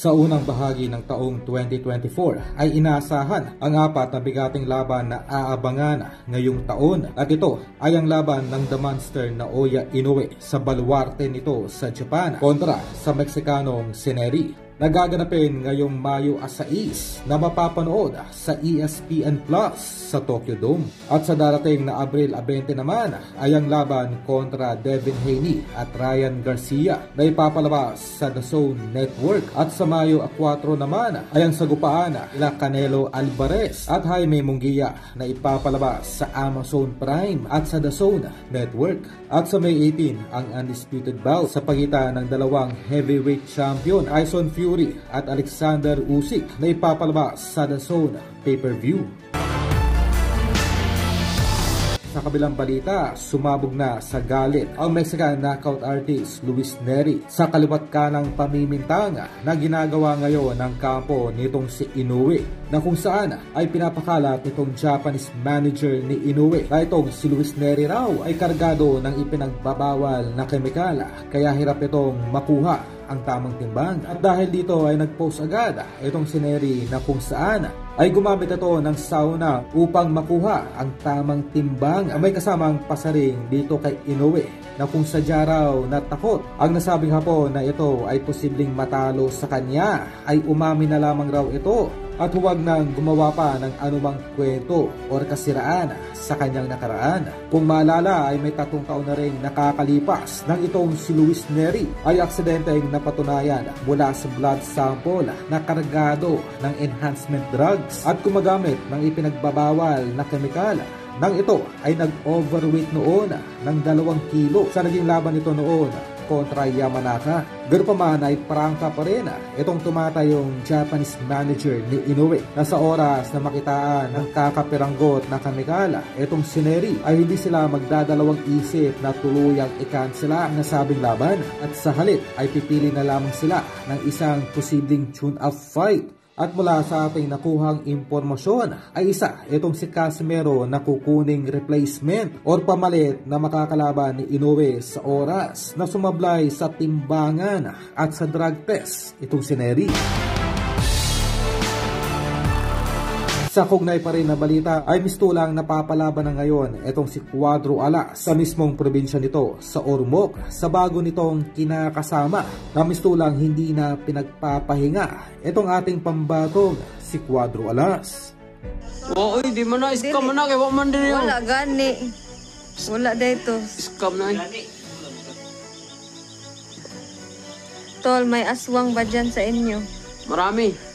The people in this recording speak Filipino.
Sa unang bahagi ng taong 2024 ay inaasahan ang apat na bigating laban na aabangan ngayong taon at ito ay ang laban ng The Monster Naoya Inoue sa baluarte nito sa Japan kontra sa Meksikanong Sineri. Nagaganapin ngayong Mayo 6 na mapapanood sa ESPN Plus sa Tokyo Dome. At sa darating na Abril 20 naman ay ang laban kontra Devin Haney at Ryan Garcia na ipapalabas sa The Zone Network. At sa Mayo 4 naman ay ang sagupaan ila Canelo Alvarez at Jaime Munguia na ipapalabas sa Amazon Prime at sa The Zone Network. At sa May 18 ang undisputed bout sa pagitan ng dalawang heavyweight champion Tyson Fury at Alexander Usyk na ipapalabas sa The Zone pay-per-view. Sa kabilang balita, sumabog na sa galit ang Mexican knockout artist Luis Nery sa kaliwat kanang pamimintang na ginagawa ngayon ng kampo nitong si Inoue, na kung saan ay pinapakalat nitong Japanese manager ni Inoue na itong si Luis Nery raw ay kargado ng ipinagbabawal na kemikal kaya hirap itong makuha ang tamang timbang. At dahil dito ay nag-post agad itong si Nery na kung saan ay gumamit ito ng sauna upang makuha ang tamang timbang. May kasamang pasaring dito kay Inoue na kung sadya raw na takot ang nasabing Hapon na ito ay posibleng matalo sa kanya ay umami na lamang raw ito at huwag nang gumawa pa ng anumang kwento o kasiraan sa kanyang nakaraan. Kung maalala ay may 3 taon na rin nakakalipas nang itong si Luis Nery ay aksidenteng napatunayan mula sa blood sample na kargado ng enhancement drugs at gumagamit ng ipinagbabawal na kemikal. Nang ito ay nag-overweight noon ng 2 kilo sa naging laban nito noon kontra Yamanaka. Ganoon pa man ay prangka pa rin itong tumatayong Japanese manager ni Inoue na sa oras na makitaan ng kakapiranggot na kemikal itong si Nery ay hindi sila magdadalawang isip na tuluyang i-cancela ang nasabing laban at sa halip ay pipili na lamang sila ng isang posibleng tune-up fight. At mula sa ating nakuhang impormasyon ay isa itong si Casimero na kukuning replacement or pamalit na makakalaban ni Inoue sa oras na sumablay sa timbangan at sa drug test itong si Nery. Sa kugnay pa rin na balita ay mistulang napapalaban na ngayon itong si Cuadro Alas sa mismong probinsya nito sa Ormoc sa bago nitong kinakasama na mistulang hindi na pinagpapahinga itong ating pambatong si Cuadro Alas. Oo, di man na, scam na, kaya wak man din yun. Wala gani. Wala dito. Scam na. Tol, may aswang ba dyan sa inyo? Marami.